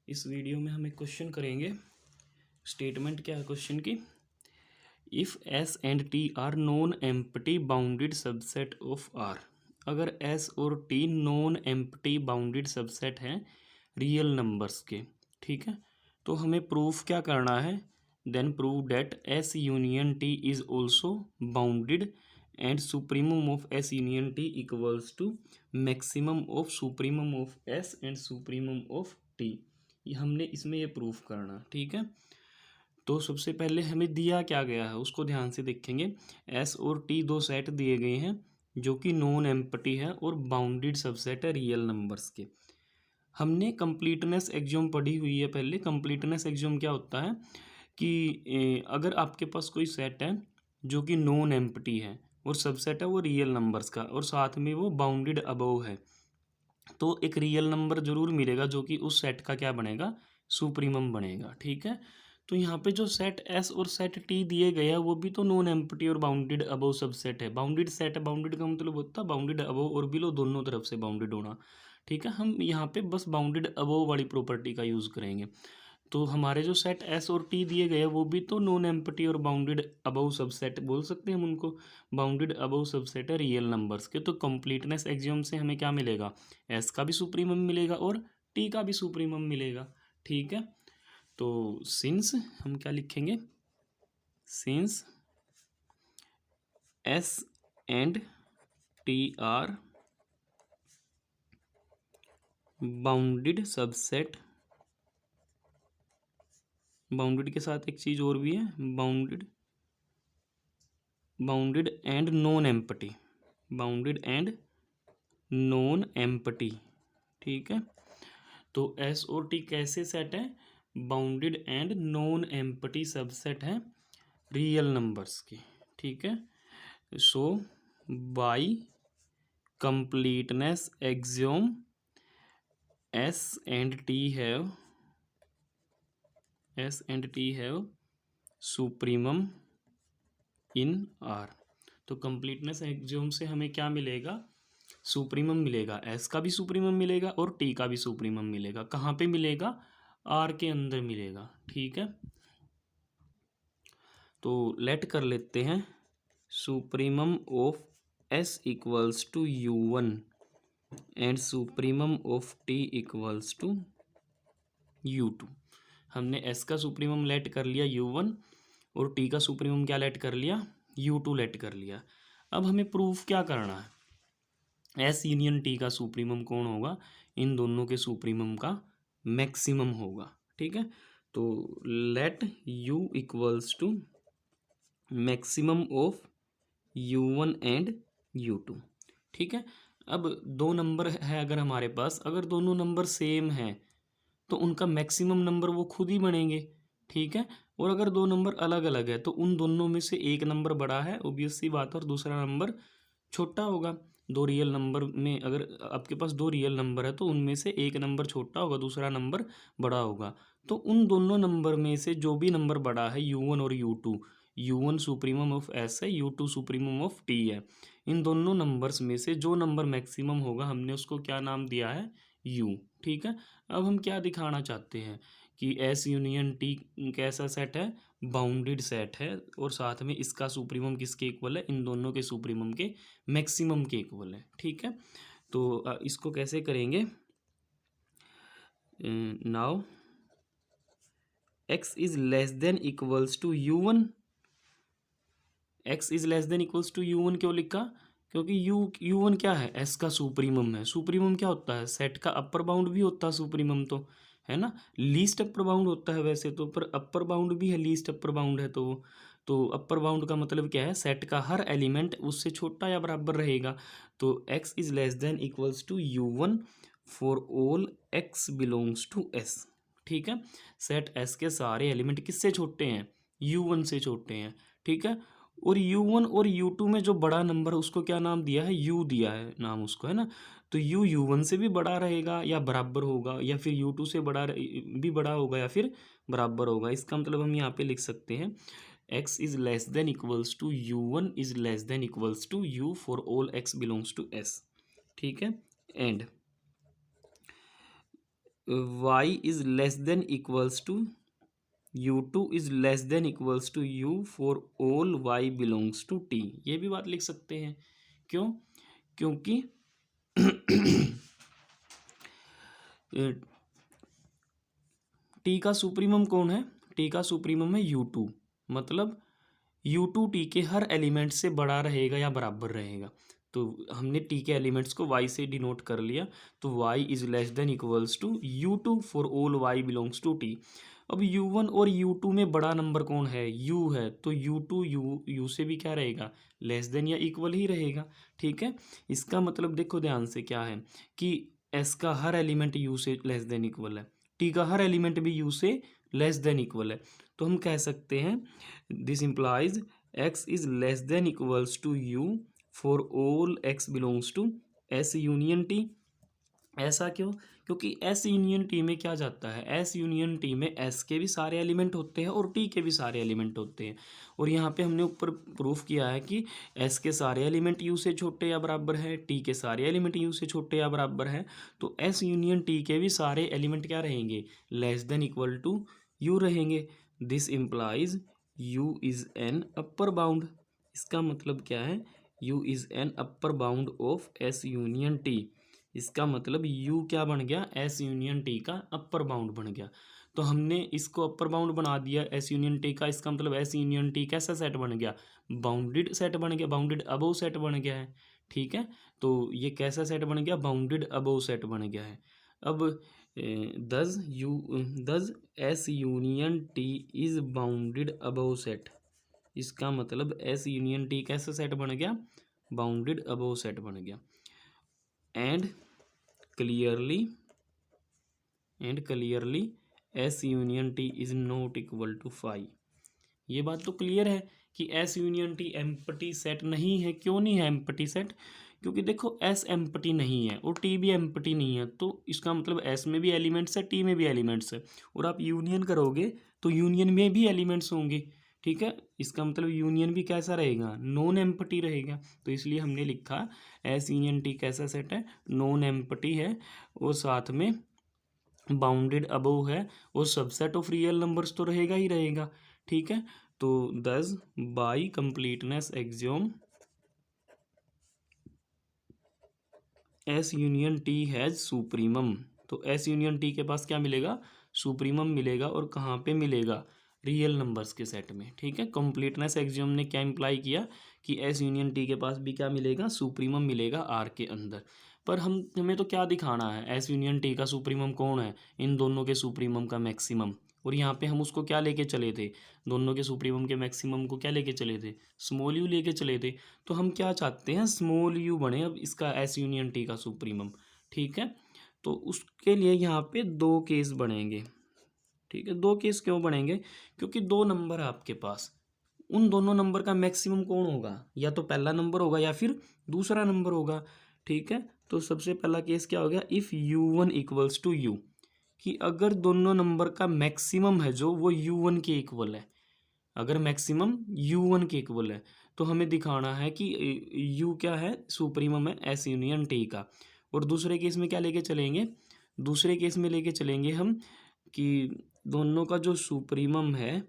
इस वीडियो में हम एक क्वेश्चन करेंगे। स्टेटमेंट क्या है क्वेश्चन की? If S and T are non empty bounded subset of R. अगर एस और T non empty bounded subset हैं रियल नंबर्स के, ठीक है, तो हमें प्रूफ क्या करना है? Then prove that S union T is also bounded and supremum of S union T equals to maximum of supremum of S and supremum of T. ये हमने इसमें ये प्रूफ करना, ठीक है। तो सबसे पहले हमें दिया क्या गया है उसको ध्यान से देखेंगे। एस और टी दो सेट दिए गए हैं जो कि नॉन एम्प्टी है और बाउंडेड सबसेट है रियल नंबर्स के। हमने कंप्लीटनेस एक्सियोम पढ़ी हुई है पहले। कंप्लीटनेस एक्सियोम क्या होता है कि अगर आपके पास कोई सेट है जो कि नॉन एम्प्टी है और सबसेट है वो रियल नंबर्स का और साथ में वो बाउंडेड अबव है, तो एक रियल नंबर जरूर मिलेगा जो कि उस सेट का क्या बनेगा? सुप्रीमम बनेगा, ठीक है। तो यहाँ पे जो सेट एस और सेट टी दिए गए हैं वो भी तो नॉन एम्प्टी और बाउंडेड अबव सबसेट है। बाउंडेड सेट है, बाउंडेड का मतलब होता है बाउंडेड अबव और बिलो दोनों तरफ से बाउंडेड होना, ठीक है। हम यहाँ पे बस बाउंडेड अबव वाली प्रॉपर्टी का यूज़ करेंगे। तो हमारे जो सेट एस और टी दिए गए हैं वो भी तो नॉन एम्प्टी और बाउंडेड अबव सबसेट बोल सकते हैं हम उनको। बाउंडेड अबव सबसेट है रियल नंबर्स के। तो कंप्लीटनेस एक्सियोम से हमें क्या मिलेगा? एस का भी सुप्रीमम मिलेगा और टी का भी सुप्रीमम मिलेगा, ठीक है। तो सिंस हम क्या लिखेंगे? Since S and T are bounded subset, bounded के साथ एक चीज़ और भी है, bounded and non empty, bounded and non empty, ठीक है। तो एस और टी कैसे सेट है? Bounded and non empty subset है रियल नंबर्स के, ठीक है। So by completeness axiom S and T have supremum in R. तो कंप्लीटनेस एक्सियोम से हमें क्या मिलेगा? सुप्रीमम मिलेगा। एस का भी सुप्रीमम मिलेगा और टी का भी सुप्रीमम मिलेगा। कहाँ पे मिलेगा? आर के अंदर मिलेगा, ठीक है। तो लेट कर लेते हैं supremum of S equals to U one and supremum of T equals to U two. हमने एस का सुप्रीमम लेट कर लिया यू वन और टी का सुप्रीमम क्या लेट कर लिया? यू टू लेट कर लिया। अब हमें प्रूफ क्या करना है? एस यूनियन टी का सुप्रीमम कौन होगा? इन दोनों के सुप्रीमम का मैक्सिमम होगा, ठीक है। तो let U equals to maximum of U one and U two, ठीक है। अब दो नंबर है अगर हमारे पास, अगर दोनों नंबर सेम हैं तो उनका मैक्सिमम नंबर वो खुद ही बनेंगे, ठीक है। और अगर दो नंबर अलग अलग है तो उन दोनों में से एक नंबर बड़ा है, ऑब्वियस सी बात है, और दूसरा नंबर छोटा होगा। दो रियल नंबर में अगर आपके पास दो रियल नंबर है तो उनमें से एक नंबर छोटा होगा, दूसरा नंबर बड़ा होगा। तो उन दोनों नंबर में से जो भी नंबर बड़ा है यू वन और U two, U one supremum of S है, U two supremum of T है, इन दोनों नंबर्स में से जो नंबर मैक्सिमम होगा हमने उसको क्या नाम दिया है? यू, ठीक है। अब हम क्या दिखाना चाहते हैं कि एस यूनियन टी कैसा सेट है? बाउंडेड सेट है और साथ में इसका सुप्रीमम किसके इक्वल है? इन दोनों के सुप्रीमम के मैक्सिमम के इक्वल है, ठीक है। तो इसको कैसे करेंगे? Now X is less than equals to U one. X is less than equals to U one क्यों लिखा? क्योंकि यू वन क्या है? एस का सुप्रीमम है। सुप्रीमम क्या होता है? सेट का अपर बाउंड भी होता है सुप्रीमम, तो है ना। लीस्ट अपर बाउंड होता है वैसे तो, पर अपर बाउंड भी है, लीस्ट अपर बाउंड है। तो अपर बाउंड का मतलब क्या है? सेट का हर एलिमेंट उससे छोटा या बराबर रहेगा। तो X is less than equals to U one for all X belongs to S, ठीक है। सेट एस के सारे एलिमेंट किससे छोटे हैं? यू वन से छोटे हैं, ठीक है। और यू वन और यू टू में जो बड़ा नंबर है उसको क्या नाम दिया है? यू दिया है नाम उसको, है ना। तो यू वन से भी बड़ा रहेगा या बराबर होगा, या फिर यू टू से भी बड़ा होगा या फिर बराबर होगा। इसका मतलब हम यहाँ पे लिख सकते हैं X is less than equals to U one is less than equals to U for all X belongs to S, ठीक है। And y is less than equals to u2 is less than equals to u for all y belongs to t। ये भी बात लिख सकते हैं। क्यों? क्योंकि टी का सुप्रीमम कौन है? टी का सुप्रीमम है u2, मतलब u2 टी के हर एलिमेंट से बड़ा रहेगा या बराबर रहेगा। तो हमने टी के एलिमेंट्स को y से डिनोट कर लिया, तो y is less than equals to u2 for all y belongs to t। अब u1 और u2 में बड़ा नंबर कौन है? u है, तो u2 u से भी क्या रहेगा? लेस देन या इक्वल ही रहेगा। ठीक है, इसका मतलब देखो ध्यान से क्या है कि s का हर एलिमेंट u से लेस देन इक्वल है, t का हर एलिमेंट भी u से लेस देन इक्वल है। तो हम कह सकते हैं this implies x is less than equals to u for all x belongs to s union t। ऐसा क्यों? क्योंकि S यूनियन टी में क्या जाता है? S यूनियन टी में S के भी सारे एलिमेंट होते हैं और T के भी सारे एलिमेंट होते हैं। और यहाँ पे हमने ऊपर प्रूफ किया है कि S के सारे एलिमेंट U से छोटे या बराबर है, T के सारे एलिमेंट U से छोटे या बराबर है। तो S यूनियन T के भी सारे एलिमेंट क्या रहेंगे? Less than equal to U रहेंगे। This implies U is an upper bound. इसका मतलब क्या है? U is an upper bound of S union T। इसका मतलब U क्या बन गया? S यूनियन T का अपर बाउंड बन गया। तो हमने इसको अपर बाउंड बना दिया S यूनियन T का। इसका मतलब S यूनियन T कैसा सेट बन गया? बाउंडेड सेट बन गया, बाउंडेड अबव सेट बन गया है। ठीक है, तो ये कैसा सेट बन गया? बाउंडेड अबव सेट बन गया है। अब thus S union T is bounded above set. इसका मतलब S यूनियन T कैसा सेट बन गया? बाउंडेड अबव सेट बन गया। And clearly S union T is not equal to 5। ये बात तो क्लियर है कि S union T empty set नहीं है। क्यों नहीं है एम्प्टी सेट? क्योंकि देखो S एम्प्टी नहीं है और T भी एम्प्टी नहीं है, तो इसका मतलब S में भी एलिमेंट्स है, T में भी एलिमेंट्स है, और आप यूनियन करोगे तो यूनियन में भी एलिमेंट्स होंगे। ठीक है, इसका मतलब यूनियन भी कैसा रहेगा? नॉन एम्प्टी रहेगा। तो इसलिए हमने लिखा S यूनियन T कैसा सेट है? नॉन एम्प्टी है, और साथ में बाउंडेड अबव है, और सबसेट ऑफ रियल नंबर्स तो रहेगा ही रहेगा। ठीक है, तो दस by completeness axiom S union T has supremum. तो S यूनियन T के पास क्या मिलेगा? सुप्रीमम मिलेगा। और कहाँ पे मिलेगा? रियल नंबर्स के सेट में। ठीक है, कंप्लीटनेस एक्सियोम ने क्या इम्प्लाई किया कि S यूनियन T के पास भी क्या मिलेगा? सुप्रीमम मिलेगा R के अंदर। पर हमें तो क्या दिखाना है? S यूनियन T का सुप्रीमम कौन है? इन दोनों के सुप्रीमम का मैक्सिमम। और यहाँ पे हम उसको क्या लेके चले थे? दोनों के सुप्रीमम के मैक्सिमम को क्या लेके चले थे? स्मॉल यू लेके चले थे। तो हम क्या चाहते हैं? स्मॉल यू बने अब इसका S यूनियन T का सुप्रीमम। ठीक है, तो उसके लिए यहाँ पे दो केस बनेंगे। ठीक है, दो केस क्यों बनेंगे? क्योंकि दो नंबर है आपके पास, उन दोनों नंबर का मैक्सिमम कौन होगा? या तो पहला नंबर होगा या फिर दूसरा नंबर होगा। ठीक है, तो सबसे पहला केस क्या हो गया? If u1 equals to u, कि अगर दोनों नंबर का मैक्सिमम है जो वो u1 के इक्वल है, अगर मैक्सिमम u1 के इक्वल है, तो हमें दिखाना है कि u क्या है? सुप्रीमम है S यूनियन T का। और दूसरे केस में क्या लेके चलेंगे? दूसरे केस में लेके चलेंगे हम कि दोनों का जो सुप्रीमम है,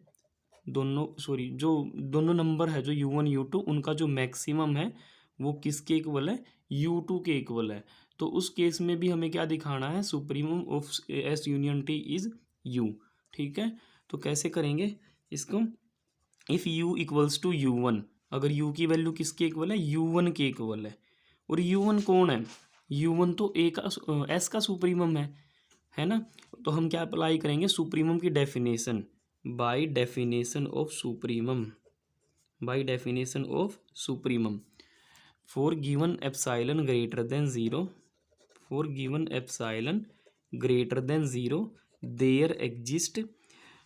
जो दोनों नंबर है जो u1 u2, उनका जो मैक्सिमम है वो किसके इक्वल है? u2 के इक्वल है। तो उस केस में भी हमें क्या दिखाना है? Supremum of S union T is u। ठीक है, तो कैसे करेंगे इसको? If u equals to u1, अगर u की वैल्यू किसके इक्वल है? u1 के इक्वल है। और u1 कौन है? u1 तो a का s का सुप्रीमम है ना? तो हम क्या अप्लाई करेंगे? सुप्रीमम की definition, by definition of supremum for given epsilon greater than zero there exist.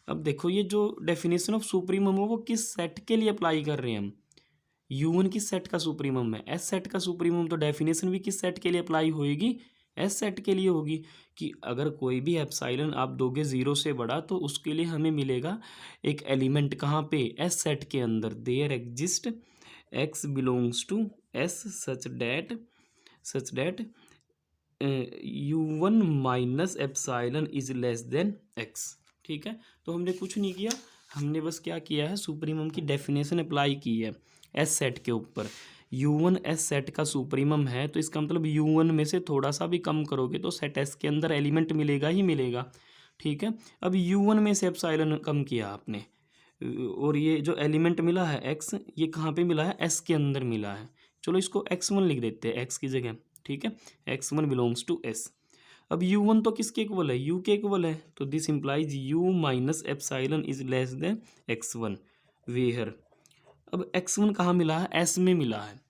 अब देखो ये जो डेफिनेशन ऑफ सुप्रीमम है वो किस सेट के लिए अप्लाई कर रहे हैं हम? u1 किस सेट का सुप्रीमम है? S सेट का सुप्रीमम। तो डेफिनेशन भी किस सेट के लिए अप्लाई होएगी? S सेट के लिए होगी। कि अगर कोई भी एप्सिलॉन आप दोगे ज़ीरो से बड़ा, तो उसके लिए हमें मिलेगा एक एलिमेंट कहाँ पे? S सेट के अंदर। There exist x belongs to S such that U1 minus epsilon is less than X. ठीक है, तो हमने कुछ नहीं किया, हमने बस क्या किया है, सुप्रीमम की डेफिनेशन अप्लाई की है एस सेट के ऊपर। U1 एस सेट का सुप्रीमम है, तो इसका मतलब U1 में से थोड़ा सा भी कम करोगे तो सेट एस के अंदर एलिमेंट मिलेगा ही मिलेगा। ठीक है, अब U1 में से एप्साइलन कम किया आपने, और ये जो एलिमेंट मिला है एक्स, ये कहाँ पे मिला है, एस के अंदर मिला है। चलो इसको x1 लिख देते हैं एक्स की जगह। ठीक है, x1 बिलोंग्स टू एस। अब U1 तो किसके इक्वल है, U के इक्वल है, तो this implies U minus epsilon is less than x1 where. अब x1 कहाँ मिला है, S में मिला है,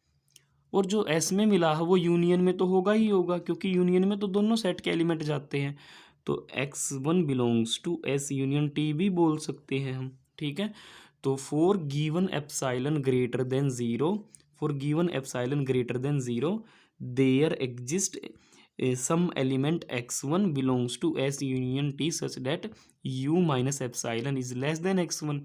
और जो S में मिला है वो यूनियन में तो होगा ही होगा, क्योंकि यूनियन में तो दोनों सेट के एलिमेंट जाते हैं। तो x1 belongs to S union T भी बोल सकते हैं हम। ठीक है, तो for given epsilon greater than zero, for given epsilon greater than zero there exist some element x1 belongs to S union T such that U minus epsilon is less than x1।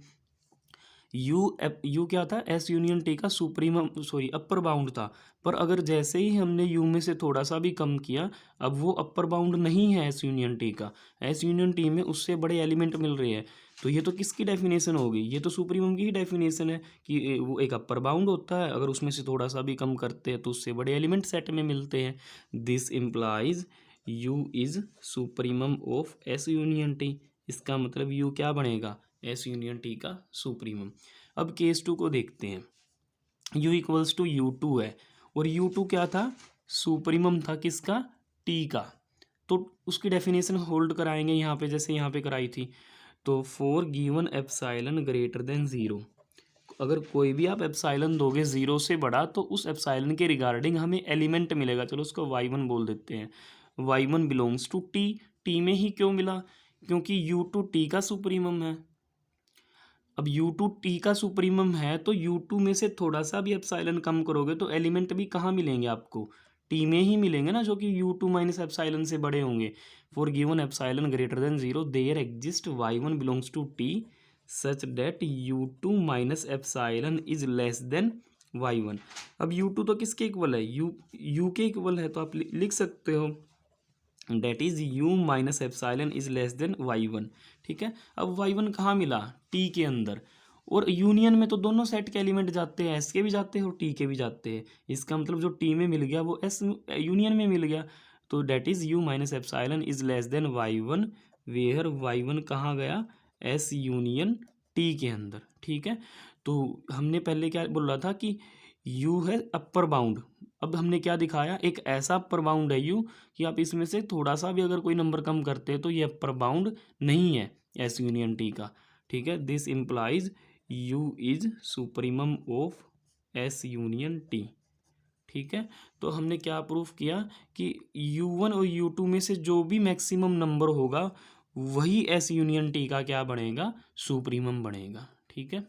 U क्या था, S union T का supremum, sorry upper bound था, पर अगर जैसे ही हमने you में से थोड़ा सा भी कम किया, अब वो अपर बाउंड नहीं है एस यूनियन टी का, एस यूनियन टी में उससे बड़े एलिमेंट मिल रहे हैं। तो ये तो किसकी डेफिनेशन हो गई, ये तो सुप्रीमम की ही डेफिनेशन है कि वो एक अपर बाउंड होता है, अगर उसमें से थोड़ा सा भी कम करते हैं तो उससे बड़े एलिमेंट सेट में मिलते हैं। This implies you is supremum of S union T. इसका मतलब यू क्या बनेगा, एस यूनियन टी का सुप्रीमम। अब केस 2 को देखते हैं। U इक्वल्स टू U2 है, और U2 क्या था, सुप्रीमम था किसका, टी का। तो उसकी डेफिनेशन होल्ड कराएंगे यहाँ पे, जैसे यहाँ पे कराई थी। तो for given epsilon greater than zero, अगर कोई भी आप एप्साइलन दोगे ज़ीरो से बड़ा, तो उस एप्साइलन के रिगार्डिंग हमें एलिमेंट मिलेगा। चलो उसको y1 बोल देते हैं। y1 belongs to T, T में ही क्यों मिला, क्योंकि U2 टी का सुप्रीमम है। अब U2 टी का सुप्रीमम है, तो U2 में से थोड़ा सा भी एप्साइलन कम करोगे तो एलिमेंट भी कहाँ मिलेंगे आपको, टी में ही मिलेंगे ना, जो कि U2 माइनस एप्साइलन से बड़े होंगे। For given epsilon greater than zero there exist y1 belongs to T such that U2 minus epsilon is less than y1। अब U2 तो किसके इक्वल है, U के इक्वल है, तो आप लिख सकते हो that is U minus epsilon is less than y1। ठीक है, अब y1 कहाँ मिला, टी के अंदर, और यूनियन में तो दोनों सेट के एलिमेंट जाते हैं, एस के भी जाते हैं और टी के भी जाते हैं। इसका मतलब जो टी में मिल गया वो एस यूनियन में मिल गया, तो that is U minus epsilon is less than y1 where y1 कहाँ गया, एस यूनियन टी के अंदर। ठीक है, तो हमने पहले क्या बोला था कि U है अपर बाउंड, अब हमने क्या दिखाया, एक ऐसा अपर बाउंड है U कि आप इसमें से थोड़ा सा भी अगर कोई नंबर कम करते हैं तो ये अपर बाउंड नहीं है एस यूनियन टी का। ठीक है, this implies U is supremum of S union T. ठीक है, तो हमने क्या प्रूफ किया कि U1 और U2 में से जो भी मैक्सिमम नंबर होगा वही एस यूनियन टी का क्या बनेगा, सुप्रीमम बनेगा। ठीक है।